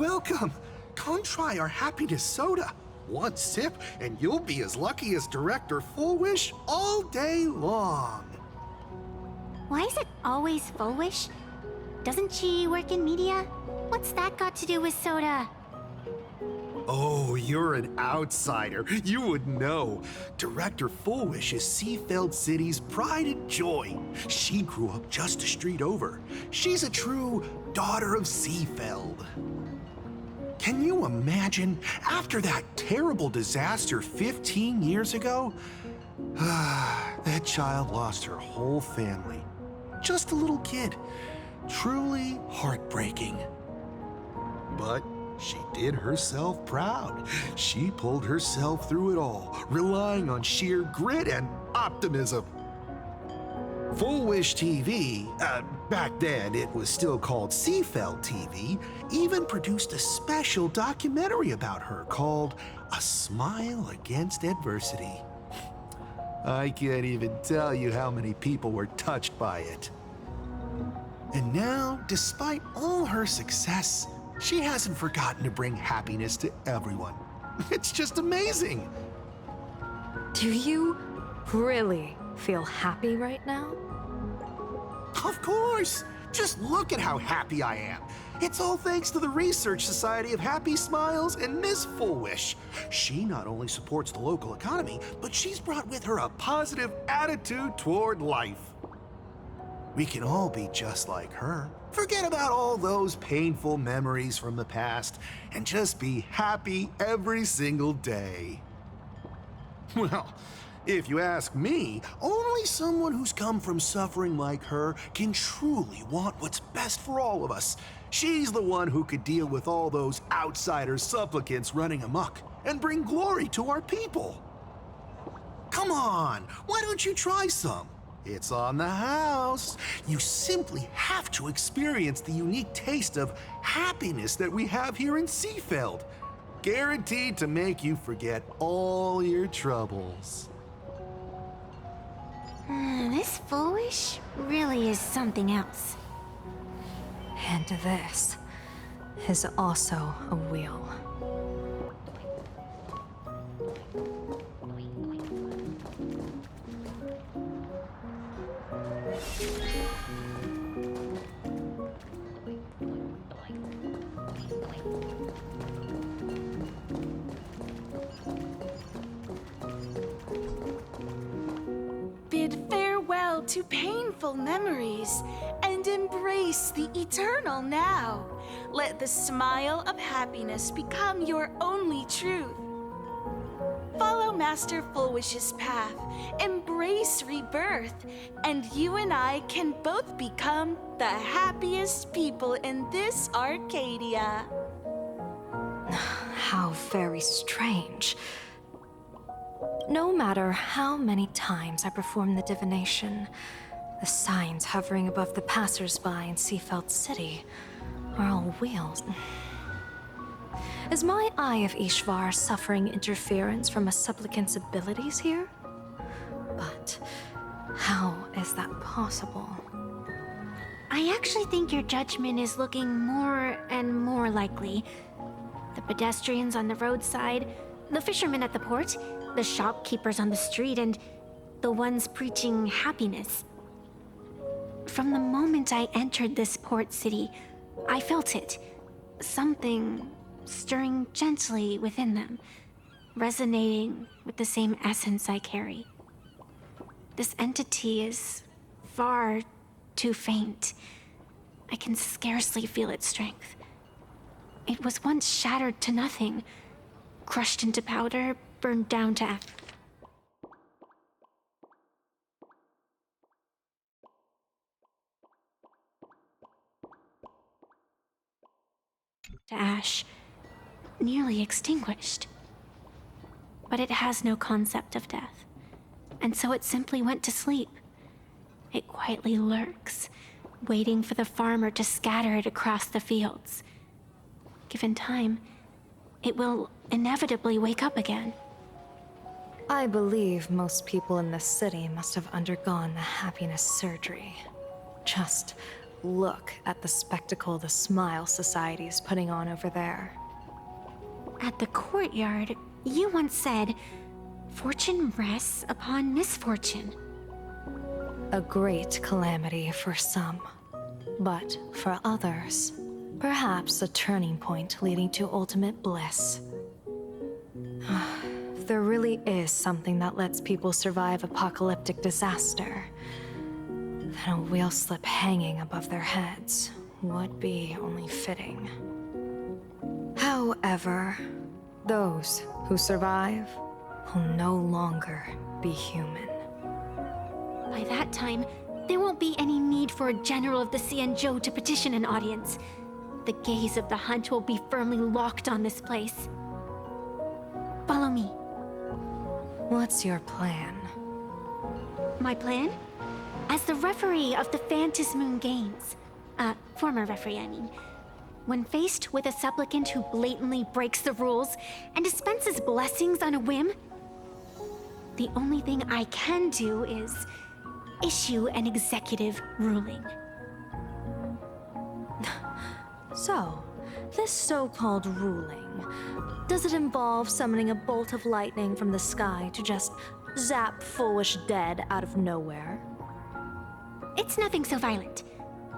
Welcome! Come try our happiness soda. One sip, and you'll be as lucky as Director Fullwish all day long. Why is it always Fullwish? Doesn't she work in media? What's that got to do with soda? Oh, you're an outsider. You would know. Director Fullwish is Seafeld City's pride and joy. She grew up just a street over. She's a true daughter of Seafeld. Can you imagine, after that terrible disaster 15 years ago? That child lost her whole family. Just a little kid. Truly heartbreaking. But she did herself proud. She pulled herself through it all, relying on sheer grit and optimism. Full Wish TV, back then it was still called Seafeld TV, even produced a special documentary about her called A Smile Against Adversity. I can't even tell you how many people were touched by it. And now, despite all her success, she hasn't forgotten to bring happiness to everyone. It's just amazing. Do you really feel happy right now? Of course! Just look at how happy I am. It's all thanks to the Research Society of Happy Smiles and Miss Fullwish. She not only supports the local economy, but she's brought with her a positive attitude toward life. We can all be just like her. Forget about all those painful memories from the past and just be happy every single day. Well, if you ask me, only someone who's come from suffering like her can truly want what's best for all of us. She's the one who could deal with all those outsider supplicants running amok and bring glory to our people. Come on, why don't you try some? It's on the house. You simply have to experience the unique taste of happiness that we have here in Seafeld. Guaranteed to make you forget all your troubles. This Fullwish really is something else. And this is also a wheel. Bid farewell to painful memories and embrace the eternal now. Let the smile of happiness become your only truth. Follow Master Fullwish's path, embrace rebirth, and you and I can both become the happiest people in this Arcadia. How very strange. No matter how many times I perform the divination, the signs hovering above the passers-by in Seafeld City are all wheels. Is my Eye of Ishvar suffering interference from a supplicant's abilities here? But how is that possible? I actually think your judgment is looking more and more likely. The pedestrians on the roadside, the fishermen at the port, the shopkeepers on the street, and the ones preaching happiness. From the moment I entered this port city, I felt it. Something stirring gently within them, resonating with the same essence I carry. This entity is far too faint. I can scarcely feel its strength. It was once shattered to nothing, crushed into powder, burned down to ash, nearly extinguished. But it has no concept of death, and so it simply went to sleep. It quietly lurks, waiting for the farmer to scatter it across the fields. Given time, it will inevitably wake up again. I believe most people in this city must have undergone the happiness surgery. Just look at the spectacle the Smile Society's putting on over there. At the courtyard, you once said, "Fortune rests upon misfortune." A great calamity for some, but for others, perhaps a turning point leading to ultimate bliss. If there really is something that lets people survive apocalyptic disaster, then a wheel slip hanging above their heads would be only fitting. However, those who survive will no longer be human. By that time, there won't be any need for a general of the Xianzhou to petition an audience. The gaze of the hunt will be firmly locked on this place. Follow me. What's your plan? My plan? As the referee of the Phantasmoon Games, former referee, I mean, when faced with a supplicant who blatantly breaks the rules and dispenses blessings on a whim, the only thing I can do is issue an executive ruling. So, this so-called ruling, does it involve summoning a bolt of lightning from the sky to just zap foolish dead out of nowhere? It's nothing so violent.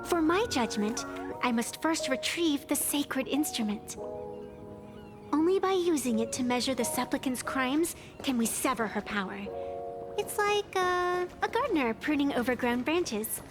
For my judgment, I must first retrieve the sacred instrument. Only by using it to measure the supplicant's crimes can we sever her power. It's like a gardener pruning overgrown branches.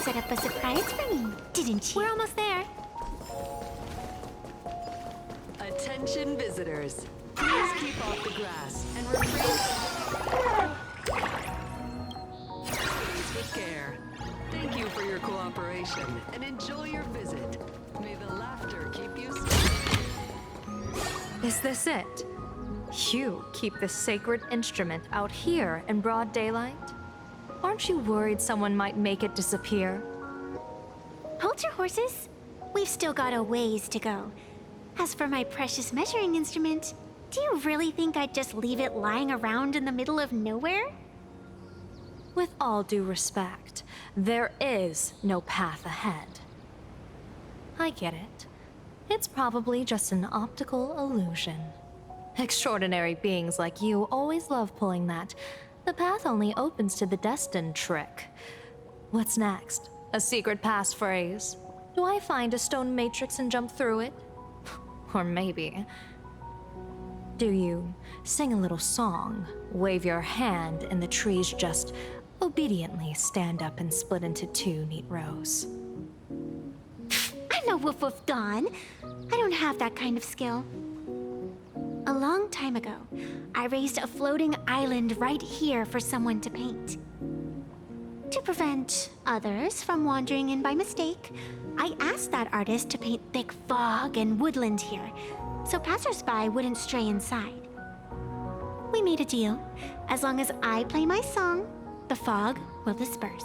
Set up a surprise for me, didn't you? We're almost there. Attention visitors. Please keep off the grass and refrain. Please with care. Thank you for your cooperation and enjoy your visit. May the laughter keep you smiling. Is this it? You keep this sacred instrument out here in broad daylight? Aren't you worried someone might make it disappear? Hold your horses. We've still got a ways to go. As for my precious measuring instrument, do you really think I'd just leave it lying around in the middle of nowhere? With all due respect, there is no path ahead. I get it. It's probably just an optical illusion. Extraordinary beings like you always love pulling that "the path only opens to the destined" trick. What's next? A secret passphrase? Do I find a stone matrix and jump through it? Or maybe... do you sing a little song, wave your hand, and the trees just obediently stand up and split into two neat rows? I'm no woof woof Dawn. I don't have that kind of skill. A long time ago, I raised a floating island right here for someone to paint. To prevent others from wandering in by mistake, I asked that artist to paint thick fog and woodland here, so passersby wouldn't stray inside. We made a deal. As long as I play my song, the fog will disperse.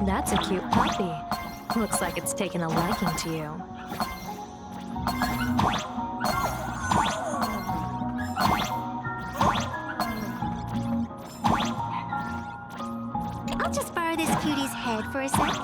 That's a cute puppy. Looks like it's taken a liking to you. I'll just borrow this cutie's head for a sec.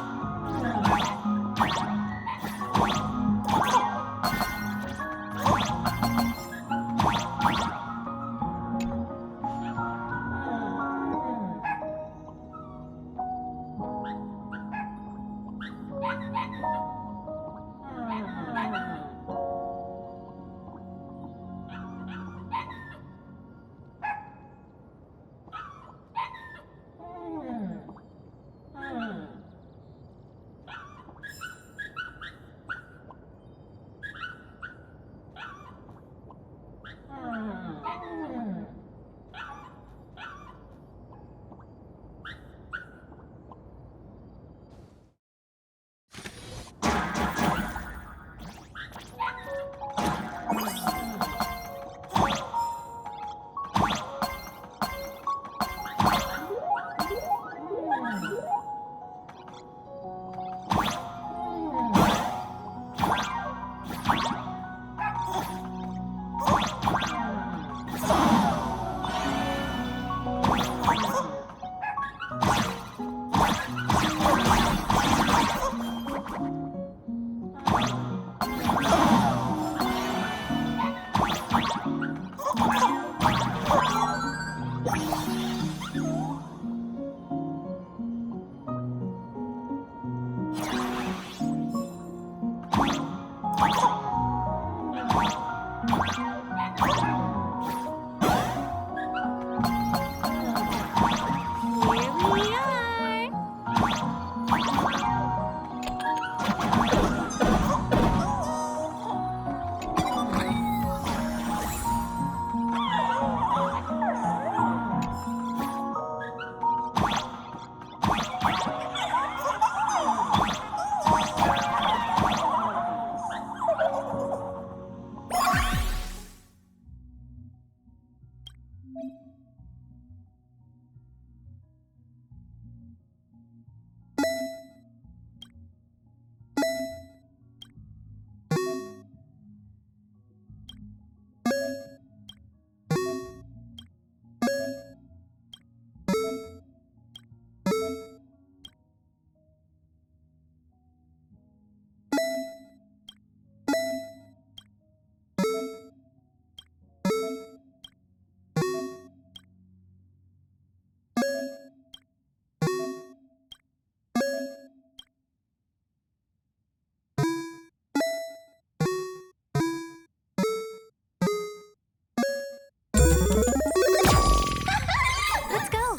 Let's go!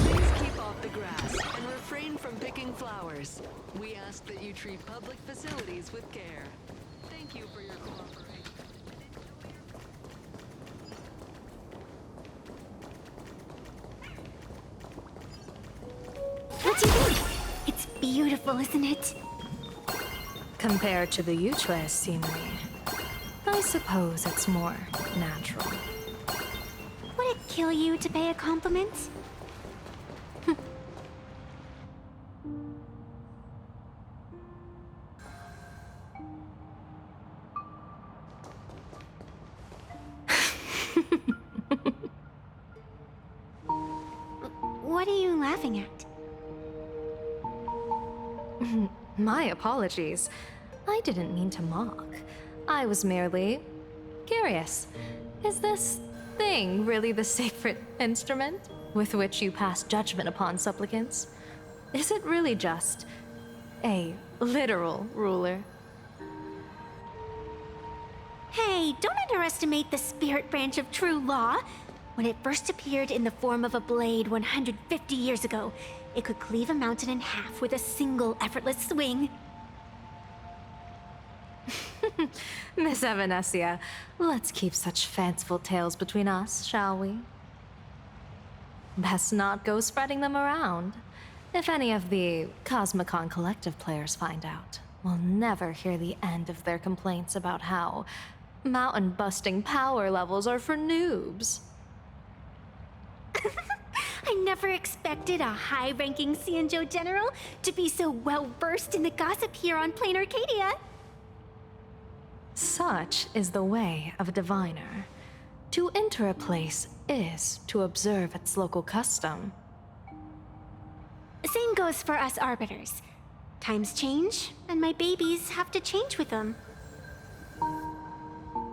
Please keep off the grass and refrain from picking flowers. We ask that you treat public facilities with care. Thank you for your cooperation. What do you think? It's beautiful, isn't it? Compared to the Yuchue's scenery, I suppose it's more natural. Would it kill you to pay a compliment? What are you laughing at? My apologies. I didn't mean to mock. I was merely curious. Is this thing really the sacred instrument with which you pass judgment upon supplicants? Is it really just a literal ruler? Hey, don't underestimate the spirit branch of true law. When it first appeared in the form of a blade 150 years ago, it could cleave a mountain in half with a single effortless swing. Miss Evanesia, let's keep such fanciful tales between us, shall we? Best not go spreading them around. If any of the Cosmicon Collective players find out, we'll never hear the end of their complaints about how mountain-busting power levels are for noobs. I never expected a high-ranking Cianjo general to be so well-versed in the gossip here on Plain Arcadia. Such is the way of a diviner. To enter a place is to observe its local custom. Same goes for us arbiters. Times change, and my babies have to change with them.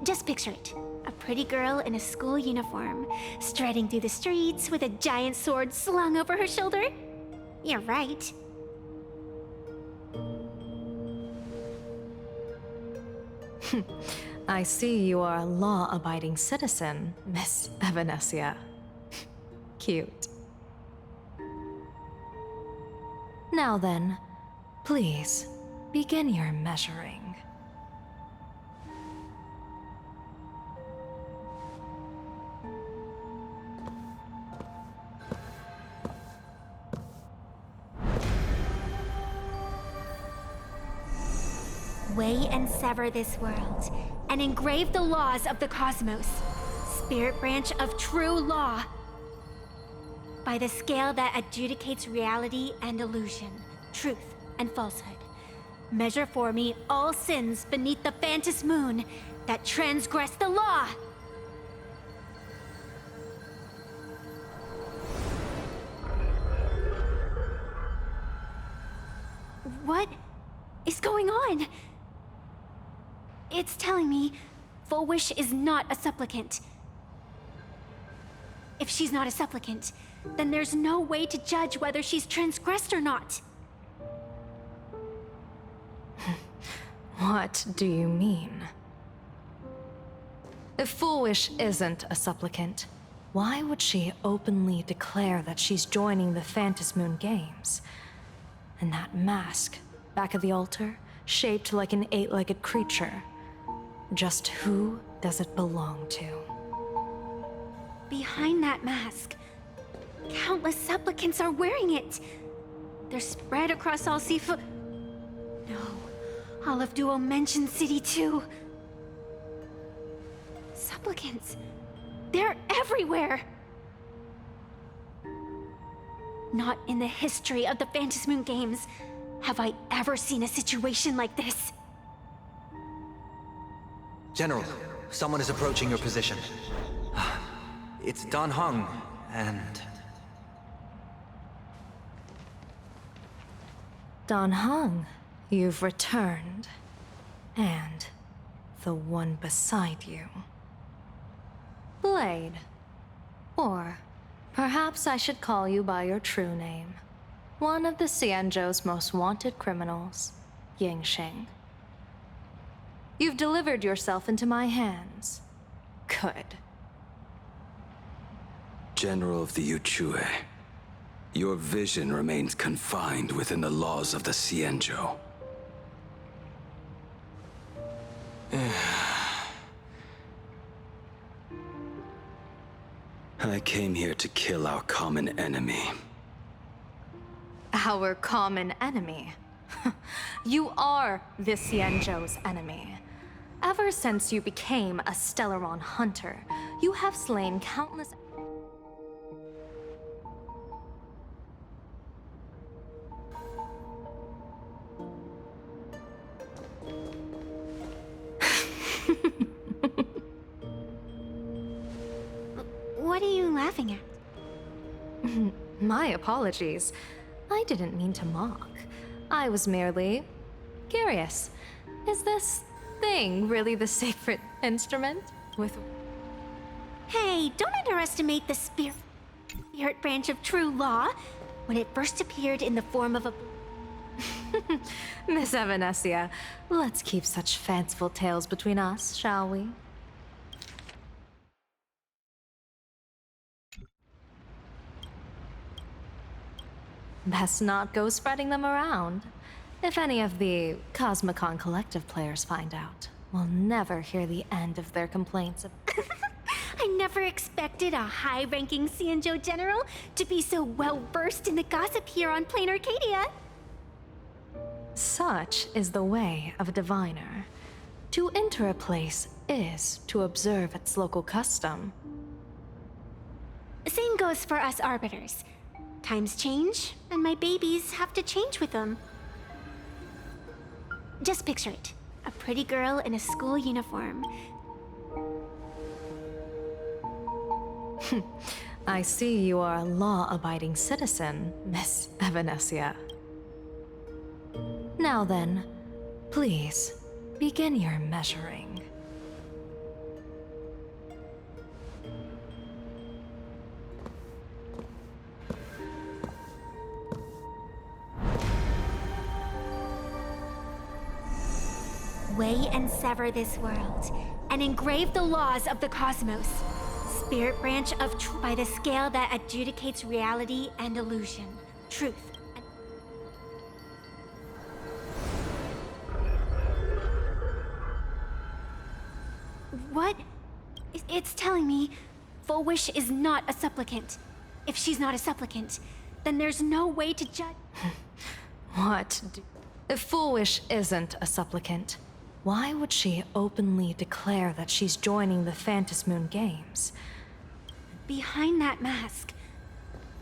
Just picture it. A pretty girl in a school uniform, striding through the streets with a giant sword slung over her shoulder. You're right. I see you are a law-abiding citizen, Miss Evanesia. Cute. Now then, please, begin your measuring. Weigh and sever this world, and engrave the laws of the cosmos. Spirit branch of true law. By the scale that adjudicates reality and illusion, truth and falsehood. Measure for me all sins beneath the Phantom moon that transgress the law. What is going on? It's telling me Full Wish is not a supplicant. If she's not a supplicant, then there's no way to judge whether she's transgressed or not. What do you mean? If Full Wish isn't a supplicant, why would she openly declare that she's joining the Phantom Moon Games? And that mask, back of the altar, shaped like an eight-legged creature. Just who does it belong to? Behind that mask, countless supplicants are wearing it. They're spread across all Seafood. No, all of Duo mentioned City too. Supplicants, they're everywhere. Not in the history of the Phantom Moon Games have I ever seen a situation like this. General, someone is approaching your position. It's Dan Heng, and... Dan Heng, you've returned. And the one beside you. Blade. Or perhaps I should call you by your true name. One of the Cianjo's most wanted criminals, Yingxing. You've delivered yourself into my hands. Good. General of the Yuchue, your vision remains confined within the laws of the Cianjo. I came here to kill our common enemy. Our common enemy? You are the Cianjo's enemy. Ever since you became a Stellaron hunter, you have slain countless... What are you laughing at? My apologies. I didn't mean to mock. I was merely curious. Is this thing really the sacred instrument with... Hey, don't underestimate the spirit branch of true law. when it first appeared in the form of a... Miss Evanesia, let's keep such fanciful tales between us, shall we? Best not go spreading them around. If any of the Cosmicon Collective players find out, we'll never hear the end of their complaints of... I never expected a high-ranking Xianzhou general to be so well-versed in the gossip here on Plain Arcadia. Such is the way of a diviner. To enter a place is to observe its local custom. Same goes for us arbiters. Times change, and my babies have to change with them. Just picture it. A pretty girl in a school uniform. I see you are a law-abiding citizen, Miss Evanesia. Now then, please, begin your measuring. Weigh and sever this world, and engrave the laws of the cosmos. Spirit branch of truth by the scale that adjudicates reality and illusion. Truth. What? It's telling me Full Wish is not a supplicant. If she's not a supplicant, then there's no way to judge. If Full Wish isn't a supplicant, why would she openly declare that she's joining the Phantasmoon Games? Behind that mask,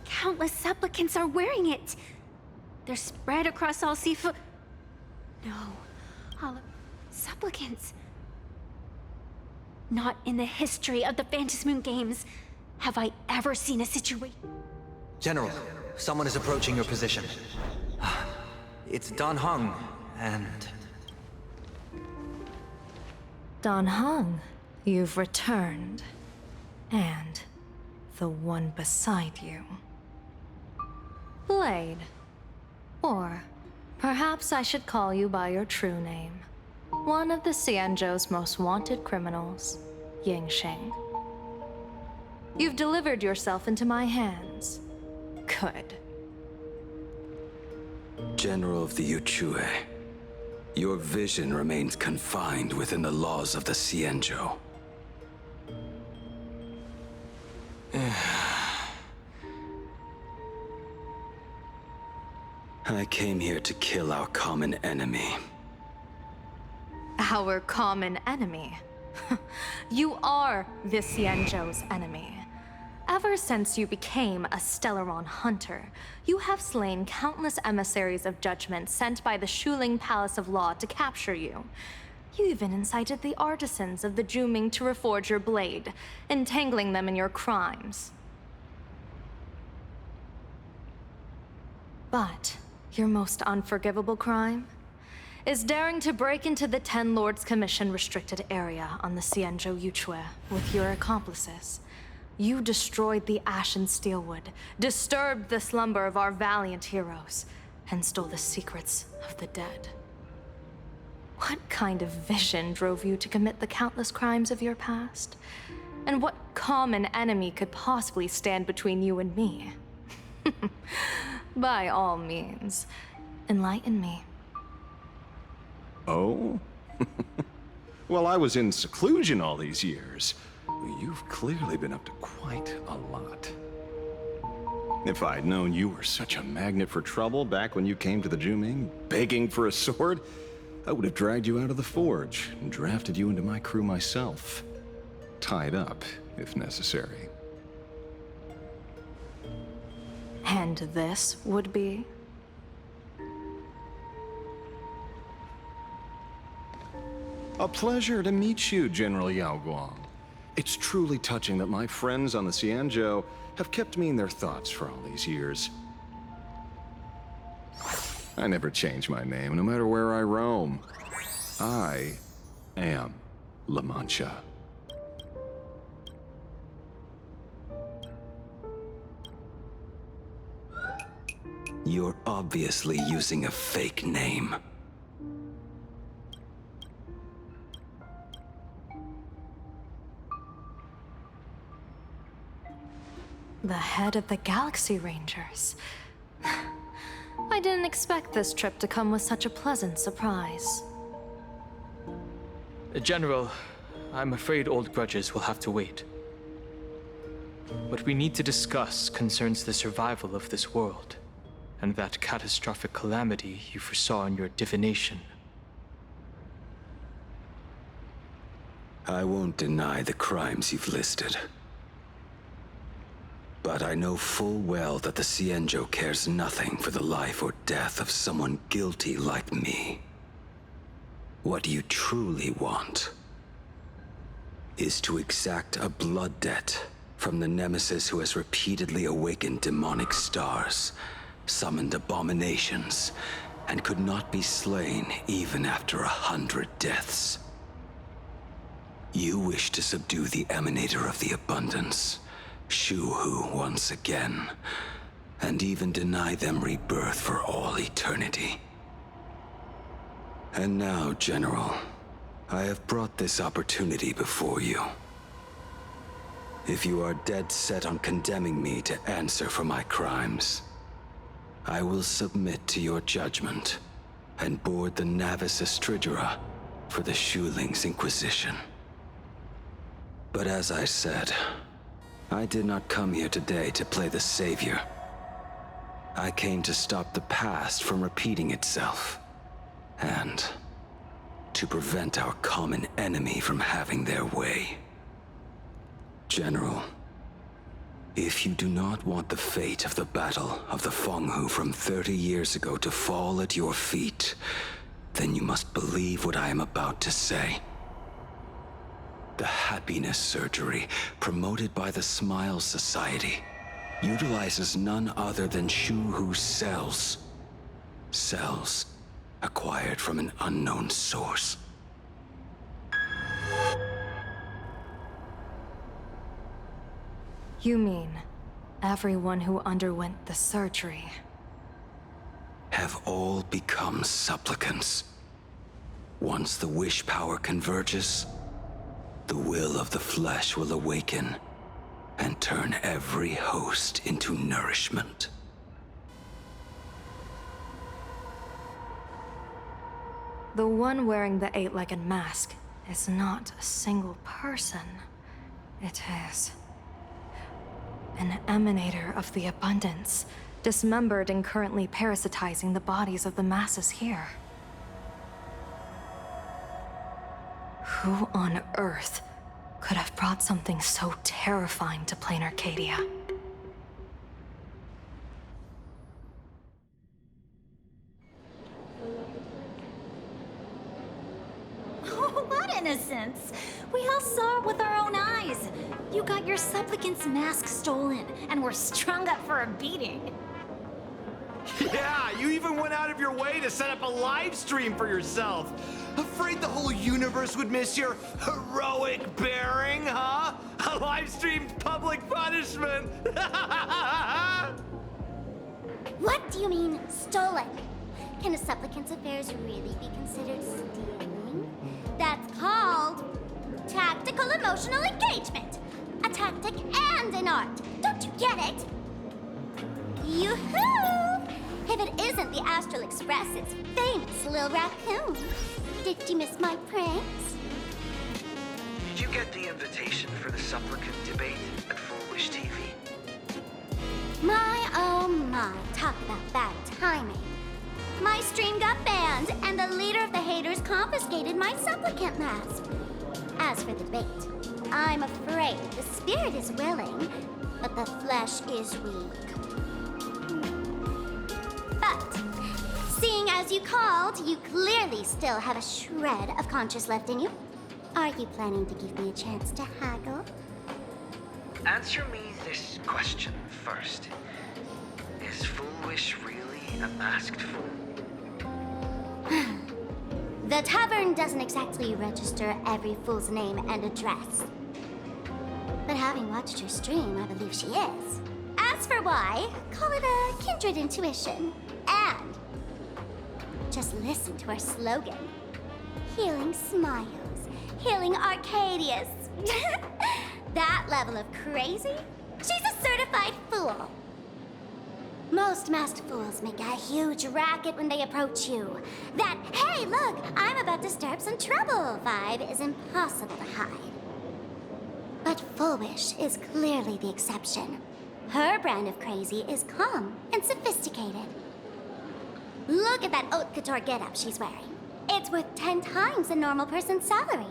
countless supplicants are wearing it. They're spread across all Sifu... No, all of... supplicants. Not in the history of the Phantasmoon Games have I ever seen a situation... General, someone is approaching your position. It's Dan Heng, and... Dan Heng, you've returned. And the one beside you. Blade. Or perhaps I should call you by your true name. One of the Xianzhou's most wanted criminals, Yingxing. You've delivered yourself into my hands. Good. General of the Yuchue, your vision remains confined within the laws of the Xianzhou. I came here to kill our common enemy. Our common enemy? You are the Xianzhou's enemy. Ever since you became a Stellaron hunter, you have slain countless emissaries of judgment sent by the Shuling Palace of Law to capture you. You even incited the artisans of the Juming to reforge your blade, entangling them in your crimes. But your most unforgivable crime is daring to break into the Ten Lords Commission restricted area on the Xianzhou Yuchue with your accomplices. You destroyed the Ashen Steelwood, disturbed the slumber of our valiant heroes, and stole the secrets of the dead. What kind of vision drove you to commit the countless crimes of your past? And what common enemy could possibly stand between you and me? By all means, enlighten me. Oh? Well, I was in seclusion all these years. You've clearly been up to quite a lot. If I'd known you were such a magnet for trouble back when you came to the Juming, begging for a sword, I would have dragged you out of the forge and drafted you into my crew myself. Tied up, if necessary. And this would be? A pleasure to meet you, General Yao Guang. It's truly touching that my friends on the Xianzhou have kept me in their thoughts for all these years. I never change my name, no matter where I roam. I am La Mancha. You're obviously using a fake name. The head of the Galaxy Rangers. I didn't expect this trip to come with such a pleasant surprise. General, I'm afraid old grudges will have to wait. What we need to discuss concerns the survival of this world, and that catastrophic calamity you foresaw in your divination. I won't deny the crimes you've listed. But I know full well that the Cienjo cares nothing for the life or death of someone guilty like me. What you truly want is to exact a blood debt from the nemesis who has repeatedly awakened demonic stars, summoned abominations, and could not be slain even after 100 deaths. You wish to subdue the Emanator of the Abundance, Shu-Hu once again, and even deny them rebirth for all eternity. And now, General, I have brought this opportunity before you. If you are dead set on condemning me to answer for my crimes, I will submit to your judgment and board the Navis Astridura for the Shuling's Inquisition. But as I said, I did not come here today to play the savior. I came to stop the past from repeating itself, and to prevent our common enemy from having their way. General, if you do not want the fate of the Battle of the Fenghu from 30 years ago to fall at your feet, then you must believe what I am about to say. The happiness surgery, promoted by the Smile Society, utilizes none other than Shu-Hu's cells. Cells acquired from an unknown source. You mean everyone who underwent the surgery have all become supplicants. Once the wish power converges, the will of the flesh will awaken and turn every host into nourishment. The one wearing the eight-legged mask is not a single person. It is an Emanator of the Abundance, dismembered and currently parasitizing the bodies of the masses here. Who on Earth could have brought something so terrifying to plain Arcadia? Oh, what innocence! We all saw it with our own eyes. You got your supplicant's mask stolen, and were strung up for a beating. Yeah, you even went out of your way to set up a live stream for yourself. Afraid the whole universe would miss your heroic bearing, huh? A live-streamed public punishment. What do you mean, stolen? Can a supplicant's affairs really be considered stealing? That's called tactical emotional engagement. A tactic and an art. Don't you get it? Yoo-hoo! If it isn't the Astral Express's famous Lil Raccoon. Did you miss my pranks? Did you get the invitation for the supplicant debate at Full Wish TV? My, oh my, talk about bad timing. My stream got banned, and the leader of the haters confiscated my supplicant mask. As for the debate, I'm afraid the spirit is willing, but the flesh is weak. But, seeing as you called, you clearly still have a shred of conscience left in you. Are you planning to give me a chance to haggle? Answer me this question first. Is Full Wish really a masked fool? The tavern doesn't exactly register every fool's name and address. But having watched her stream, I believe she is. As for why, call it a kindred intuition. And just listen to our slogan. Healing smiles, healing Arcadius. That level of crazy? She's a certified fool. Most masked fools make a huge racket when they approach you. That, hey, look, I'm about to stir up some trouble vibe is impossible to hide. But Full Wish is clearly the exception. Her brand of crazy is calm and sophisticated. Look at that haute couture getup she's wearing. It's worth 10 times a normal person's salary.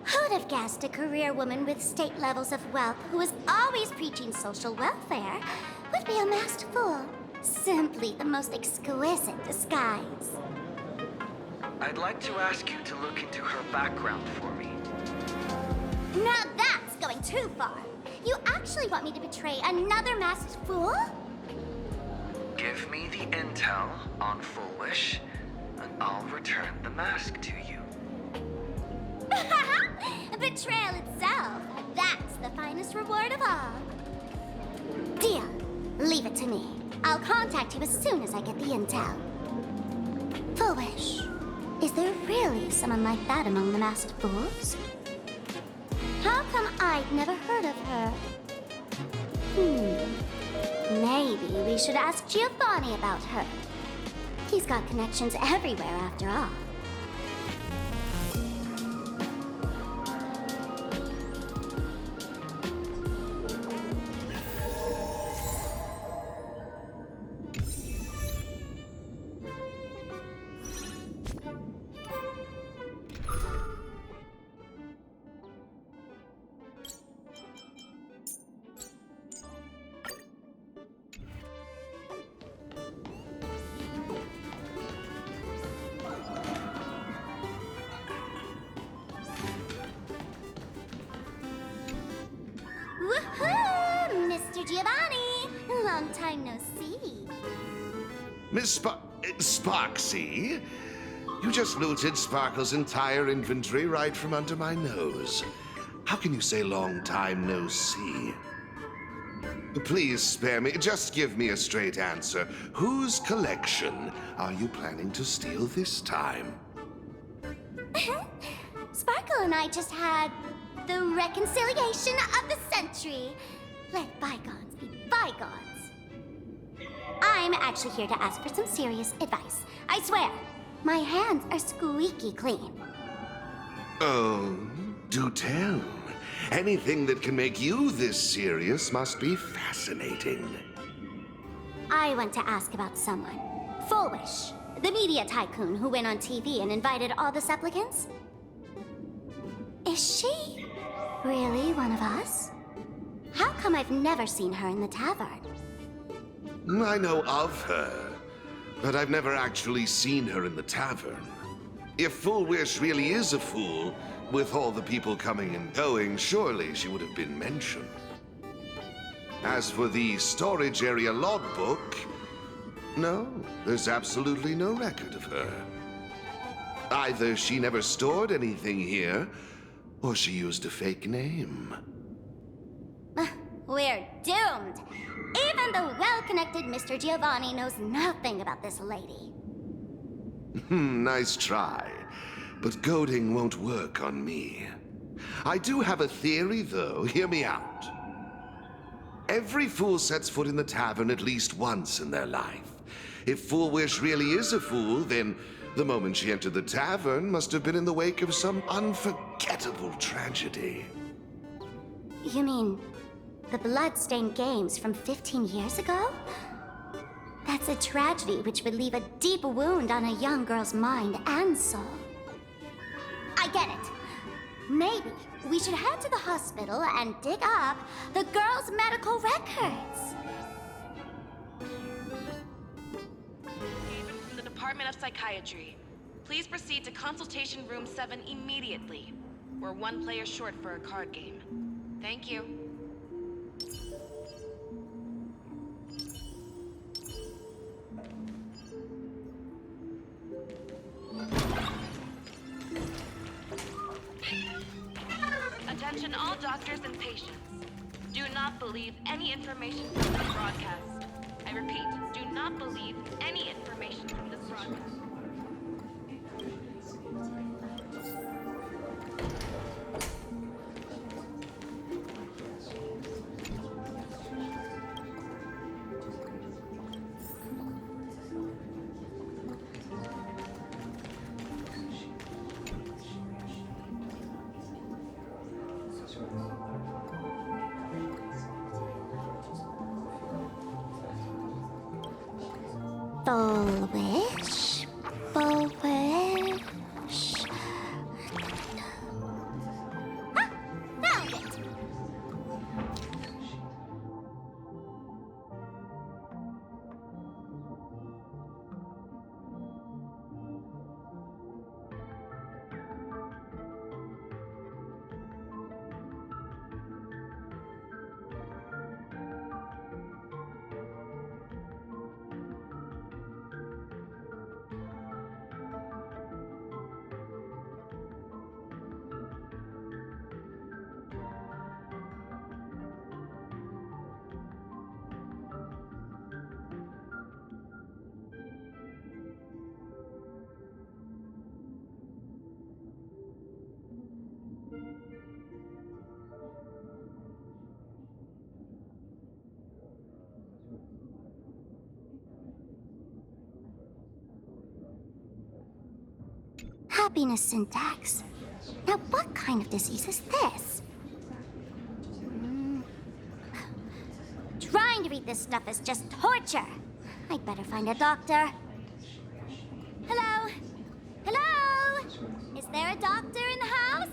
Who'd have guessed a career woman with state levels of wealth who is always preaching social welfare would be a masked fool? Simply the most exquisite disguise. I'd like to ask you to look into her background for me. Now that's going too far. You actually want me to betray another masked fool? Give me the intel on Full Wish, and I'll return the mask to you. Betrayal itself. That's the finest reward of all. Deal. Leave it to me. I'll contact you as soon as I get the intel. Full Wish. Is there really someone like that among the masked fools? How come I'd never heard of her? Maybe we should ask Giovanni about her. He's got connections everywhere after all. Woohoo! Mr. Giovanni! Long time no see. Miss Sparksy? You just looted Sparkle's entire inventory right from under my nose. How can you say long time no see? Please spare me. Just give me a straight answer. Whose collection are you planning to steal this time? Sparkle and I just had the reconciliation of the century. Let bygones be bygones. I'm actually here to ask for some serious advice. I swear, my hands are squeaky clean. Oh, do tell. Anything that can make you this serious must be fascinating. I want to ask about someone. Full Wish, the media tycoon who went on TV and invited all the supplicants. Is she really one of us? How come I've never seen her in the tavern? I know of her, but I've never actually seen her in the tavern. If Full Wish really is a fool, with all the people coming and going, surely she would have been mentioned. As for the storage area logbook, no, there's absolutely no record of her. Either she never stored anything here, or she used a fake name. We're doomed. Even the well-connected Mr. Giovanni knows nothing about this lady. Nice try. But goading won't work on me. I do have a theory, though. Hear me out. Every fool sets foot in the tavern at least once in their life. If Full Wish really is a fool, then the moment she entered the tavern must have been in the wake of some unforgettable tragedy. You mean the blood-stained games from 15 years ago? That's a tragedy which would leave a deep wound on a young girl's mind and soul. I get it. Maybe we should head to the hospital and dig up the girl's medical records. David from the Department of Psychiatry. Please proceed to Consultation Room 7 immediately. We're one player short for a card game. Thank you. Attention all doctors and patients. Do not believe any information from this broadcast. I repeat, do not believe any information from this broadcast. Full wish, full wish. Ah, found it! Happiness syntax. Now, what kind of disease is this? Trying to read this stuff is just torture. I'd better find a doctor. Hello? Hello? Is there a doctor in the house?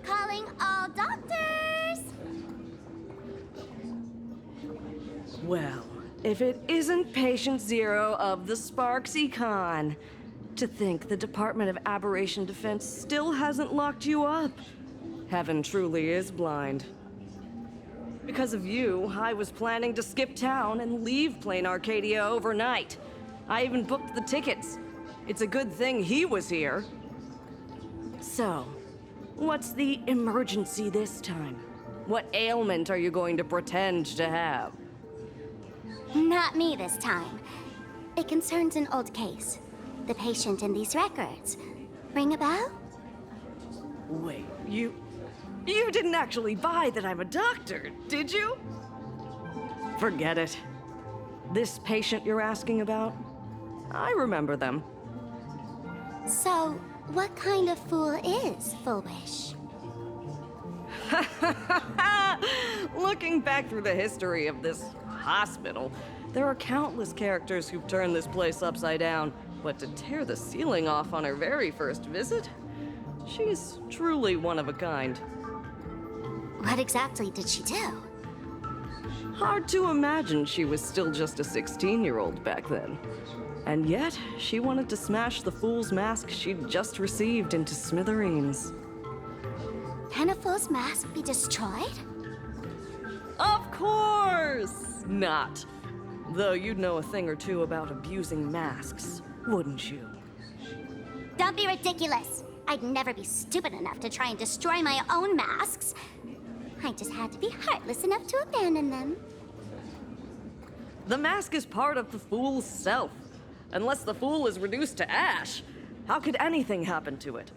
Calling all doctors. Well, if it isn't Patient Zero of the Sparks Econ. To think the Department of Aberration Defense still hasn't locked you up. Heaven truly is blind. Because of you, I was planning to skip town and leave Plain Arcadia overnight. I even booked the tickets. It's a good thing he was here. So, what's the emergency this time? What ailment are you going to pretend to have? Not me this time. It concerns an old case. The patient in these records. Ring a bell? Wait, you didn't actually buy that I'm a doctor, did you? Forget it. This patient you're asking about? I remember them. So, what kind of fool is Full Wish? Looking back through the history of this hospital, there are countless characters who've turned this place upside down. But to tear the ceiling off on her very first visit? She's truly one of a kind. What exactly did she do? Hard to imagine she was still just a 16-year-old back then. And yet, she wanted to smash the fool's mask she'd just received into smithereens. Can a fool's mask be destroyed? Of course not! Though you'd know a thing or two about abusing masks, wouldn't you? Don't be ridiculous. I'd never be stupid enough to try and destroy my own masks. I just had to be heartless enough to abandon them. The mask is part of the fool's self. Unless the fool is reduced to ash, how could anything happen to it?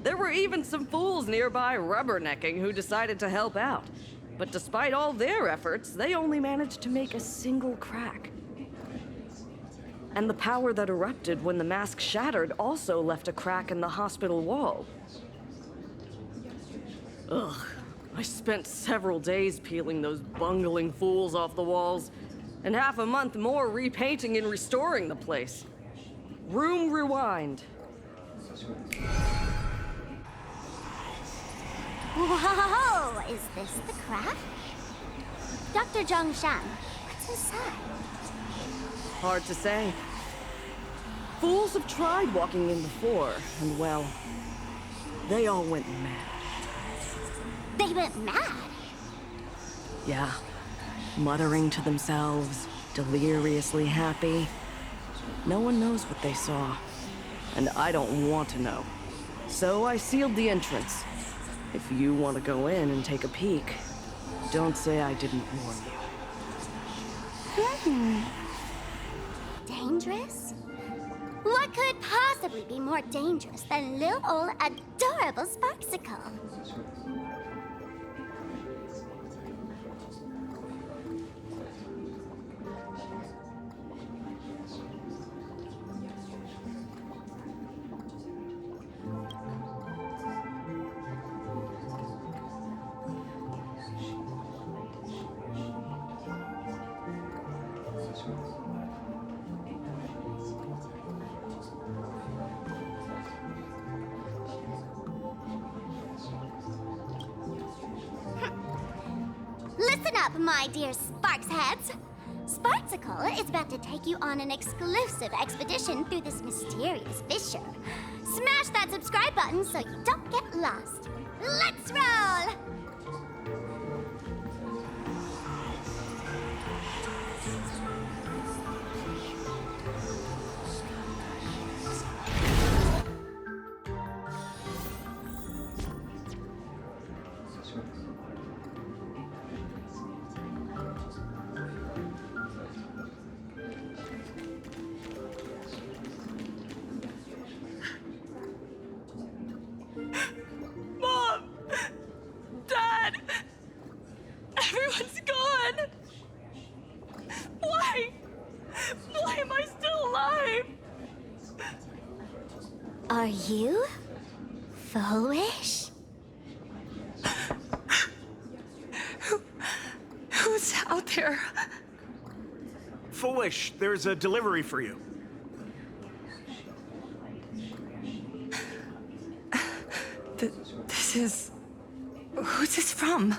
There were even some fools nearby rubbernecking who decided to help out. But despite all their efforts, they only managed to make a single crack. And the power that erupted when the mask shattered also left a crack in the hospital wall. Ugh, I spent several days peeling those bungling fools off the walls, and half a month more repainting and restoring the place. Room rewind. Whoa! Is this the crack? Dr. Zhongshan, what's inside? Hard to say. Fools have tried walking in before, and well, they all went mad. They went mad? Yeah, muttering to themselves, deliriously happy. No one knows what they saw, and I don't want to know. So I sealed the entrance. If you want to go in and take a peek, Don't say I didn't warn you. Dangerous? What could possibly be more dangerous than little old adorable Sparksicle? Listen up, my dear Sparks heads. Sparksicle is about to take you on an exclusive expedition through this mysterious fissure. Smash that subscribe button so you don't get lost. Let's roll! Mom! Dad! Everyone's gone! Why? Why am I still alive? Are you foolish? Who's out there? Foolish, there's a delivery for you. This is... Who's this from?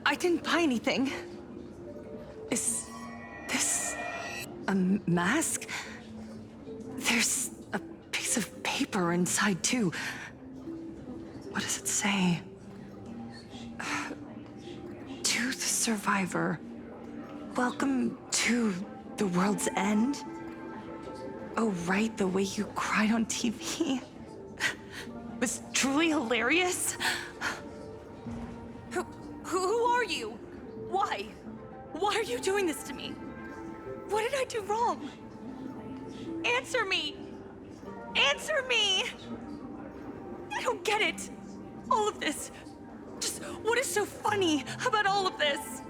I didn't buy anything. Is this a mask? There's a piece of paper inside, too. What does it say? To the survivor. Welcome to the world's end? Oh, right, the way you cried on TV. Was truly hilarious. Who are you? Why? Why are you doing this to me? What did I do wrong? Answer me! Answer me! I don't get it. All of this. Just what is so funny about all of this?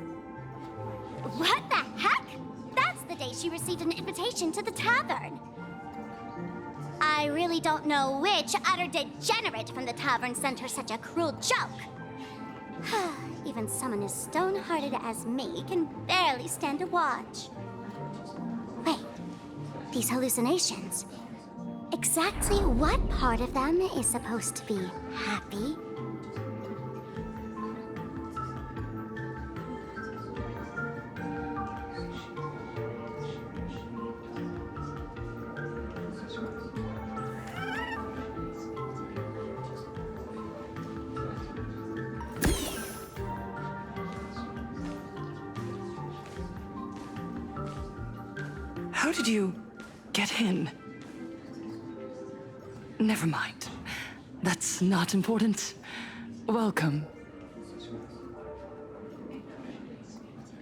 What the heck? That's the day she received an invitation to the tavern. I really don't know which utter degenerate from the tavern sent her such a cruel joke. Even someone as stone-hearted as me can barely stand to watch. Wait, these hallucinations. Exactly what part of them is supposed to be happy? How did you get in? Never mind. That's not important. Welcome.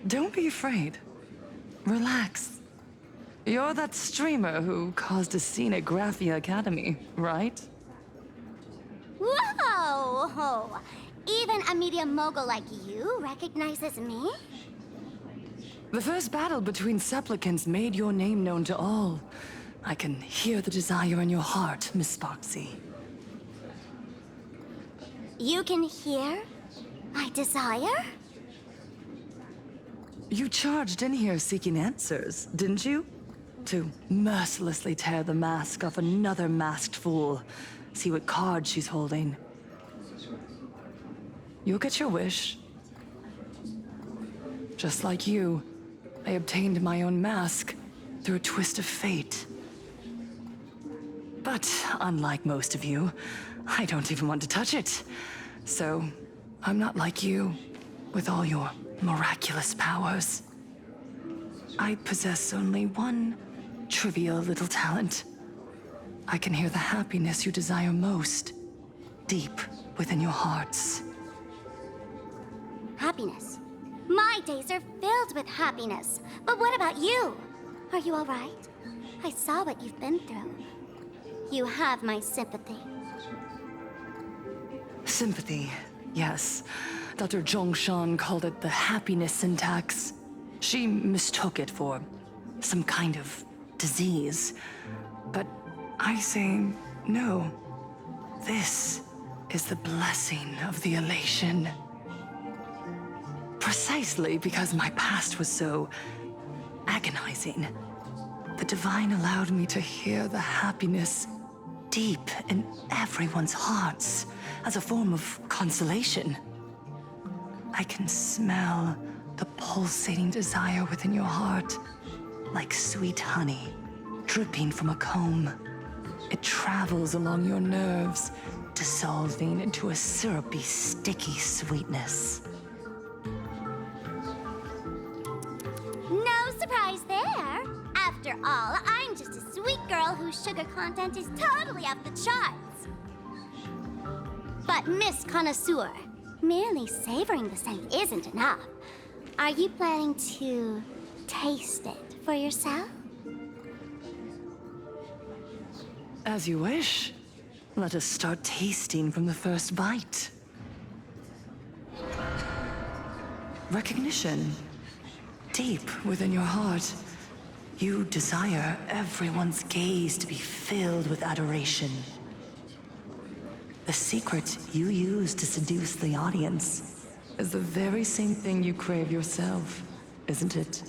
Don't be afraid. Relax. You're that streamer who caused a scene at Graphia Academy, right? Whoa! Even a media mogul like you recognizes me? The first battle between supplicants made your name known to all. I can hear the desire in your heart, Miss Sparksy. You can hear my desire? You charged in here seeking answers, didn't you? To mercilessly tear the mask off another masked fool. See what card she's holding. You'll get your wish. Just like you, I obtained my own mask through a twist of fate. But unlike most of you, I don't even want to touch it. So, I'm not like you, with all your miraculous powers. I possess only one trivial little talent. I can hear the happiness you desire most, deep within your hearts. happiness. My days are filled with happiness. But what about you? Are you all right? I saw what you've been through. You have my sympathy. Sympathy, yes. Dr. Zhongshan called it the happiness syntax. She mistook it for some kind of disease. But I say no. This is the blessing of the elation. Precisely because my past was so agonizing, the Divine allowed me to hear the happiness deep in everyone's hearts as a form of consolation. I can smell the pulsating desire within your heart, like sweet honey dripping from a comb. It travels along your nerves, dissolving into a syrupy, sticky sweetness. No surprise there. After all, I'm just a sweet girl whose sugar content is totally off the charts. But Miss Connoisseur, merely savoring the scent isn't enough. Are you planning to taste it for yourself? As you wish. Let us start tasting from the first bite. Recognition. Deep within your heart, you desire everyone's gaze to be filled with adoration. The secret you use to seduce the audience is the very same thing you crave yourself, isn't it?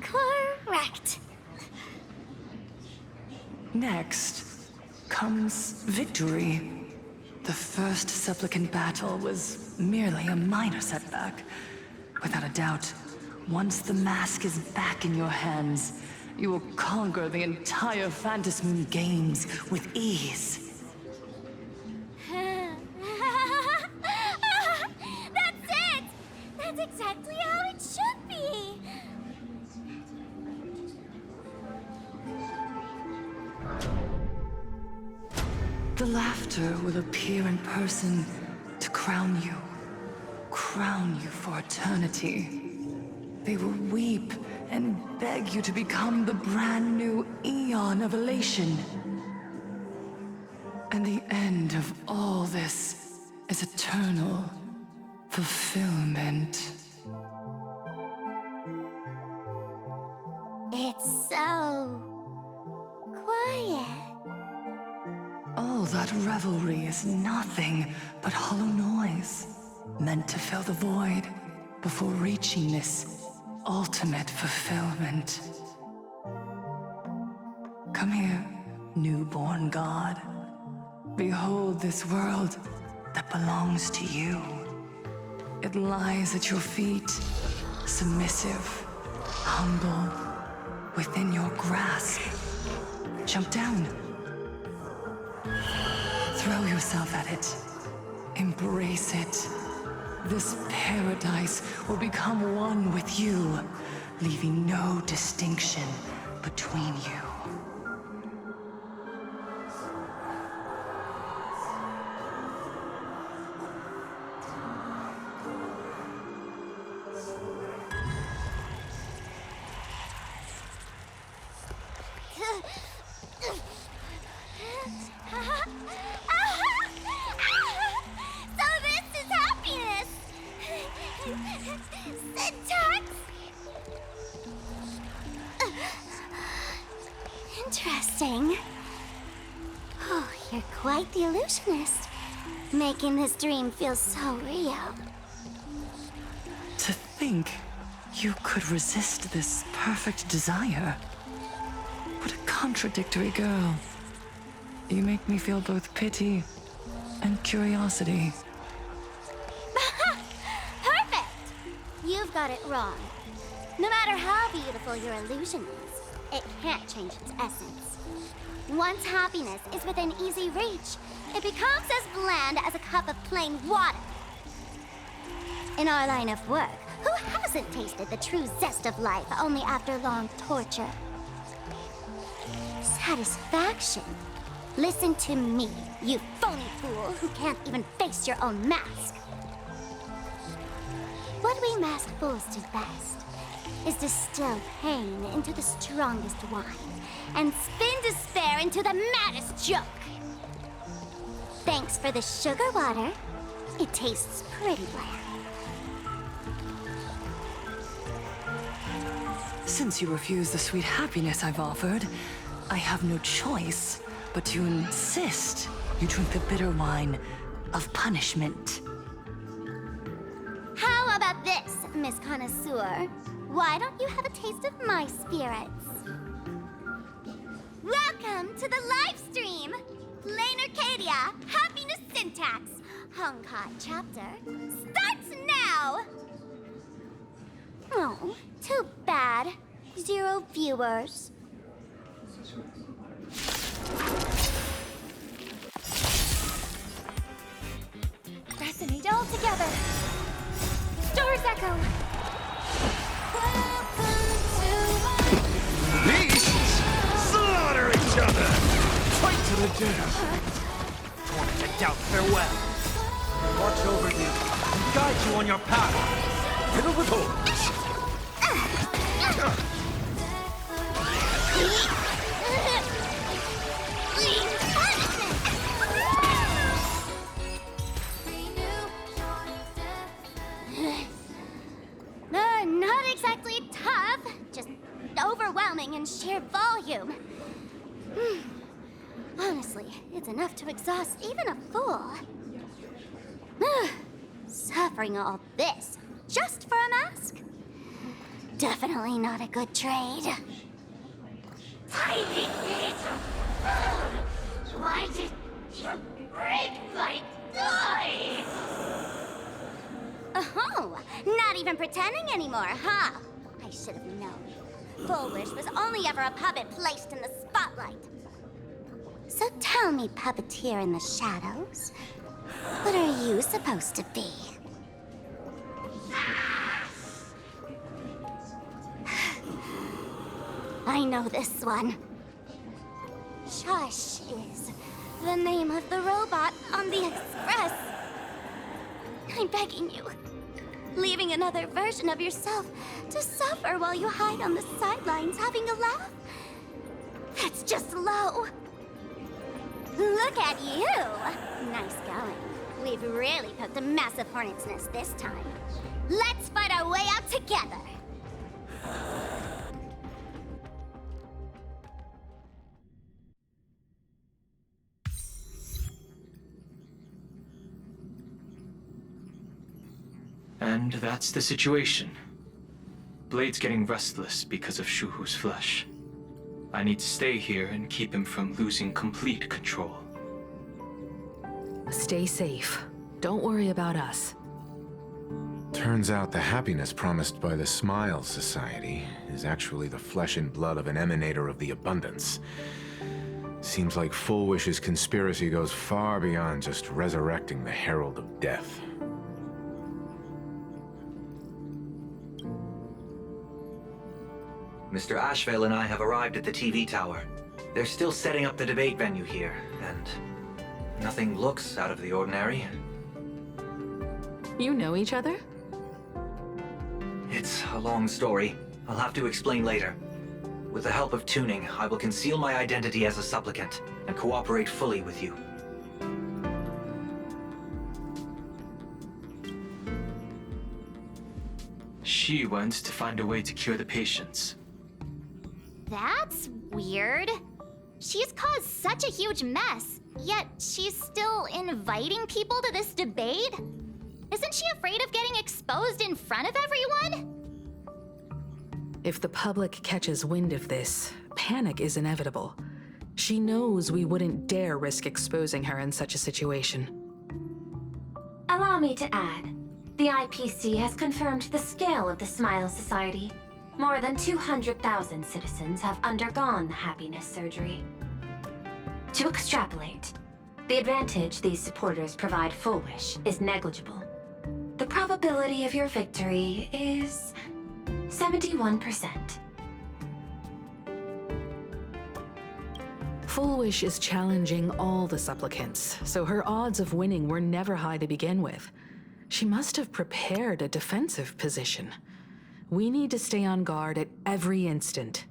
Correct. Next comes victory. The first supplicant battle was merely a minor setback. Without a doubt, once the mask is back in your hands, you will conquer the entire Phantasm Moon games with ease. That's it! That's exactly how it should be! The laughter will appear in person to crown you for eternity. They will weep and beg you to become the brand new Eon of Elation. And the end of all this is eternal fulfillment. It's so quiet. All that revelry is nothing but hollow noise, meant to fill the void before reaching this ultimate fulfillment. Come here, newborn god. Behold this world that belongs to you. It lies at your feet, submissive, humble, within your grasp. Jump down. Throw yourself at it. Embrace it. This paradise will become one with you, leaving no distinction between you. So this is happiness! Syntax? Interesting. Oh, you're quite the illusionist. Making this dream feel so real. To think you could resist this perfect desire. What a contradictory girl. You make me feel both pity and curiosity. Perfect! You've got it wrong. No matter how beautiful your illusion is, it can't change its essence. Once happiness is within easy reach, it becomes as bland as a cup of plain water. In our line of work, who hasn't tasted the true zest of life only after long torture? Satisfaction Listen to me, you phony fool who can't even face your own mask. What we masked fools do best is distill pain into the strongest wine and spin despair into the maddest joke. Thanks for the sugar water. It tastes pretty bland. Since you refuse the sweet happiness I've offered, I have no choice but to insist you drink the bitter wine of punishment. How about this, Miss Connoisseur? Why don't you have a taste of my spirits? Welcome to the live stream! Lane Arcadia, Happiness Syntax, Honkai chapter, starts now! Oh, too bad. 0 viewers. Resonate all together. Stars echo. Beasts slaughter each other! Fight to the death! Tormented doubt, farewell! Watch over you and guide you on your path! Fiddle with holes! Not exactly tough, just overwhelming in sheer volume. Honestly, it's enough to exhaust even a fool. Suffering all this just for a mask? Definitely not a good trade. Tiny feet! Why did you break my toy? Oh, not even pretending anymore, huh? I should have known. Full Wish was only ever a puppet placed in the spotlight. So tell me, puppeteer in the shadows, what are you supposed to be? I know this one. Shush is the name of the robot on the express. I'm begging you. Leaving another version of yourself to suffer while you hide on the sidelines having a laugh? That's just low. Look at you! Nice going. We've really poked a massive hornet's nest this time. Let's fight our way out together! And that's the situation. Blade's getting restless because of Shuhu's flesh. I need to stay here and keep him from losing complete control. Stay safe. Don't worry about us. Turns out the happiness promised by the Smile Society is actually the flesh and blood of an emanator of the abundance. Seems like Full Wish's conspiracy goes far beyond just resurrecting the Herald of Death. Mr. Ashvale and I have arrived at the TV tower. They're still setting up the debate venue here, and nothing looks out of the ordinary. You know each other? It's a long story. I'll have to explain later. With the help of tuning, I will conceal my identity as a supplicant and cooperate fully with you. She went to find a way to cure the patients. That's weird. She's caused such a huge mess, yet she's still inviting people to this debate? Isn't she afraid of getting exposed in front of everyone? If the public catches wind of this, panic is inevitable. She knows we wouldn't dare risk exposing her in such a situation. Allow me to add, the IPC has confirmed the scale of the Smile Society. More than 200,000 citizens have undergone the happiness surgery. To extrapolate, the advantage these supporters provide Full Wish is negligible. The probability of your victory is 71%. Full Wish is challenging all the supplicants, so her odds of winning were never high to begin with. She must have prepared a defensive position. We need to stay on guard at every instant.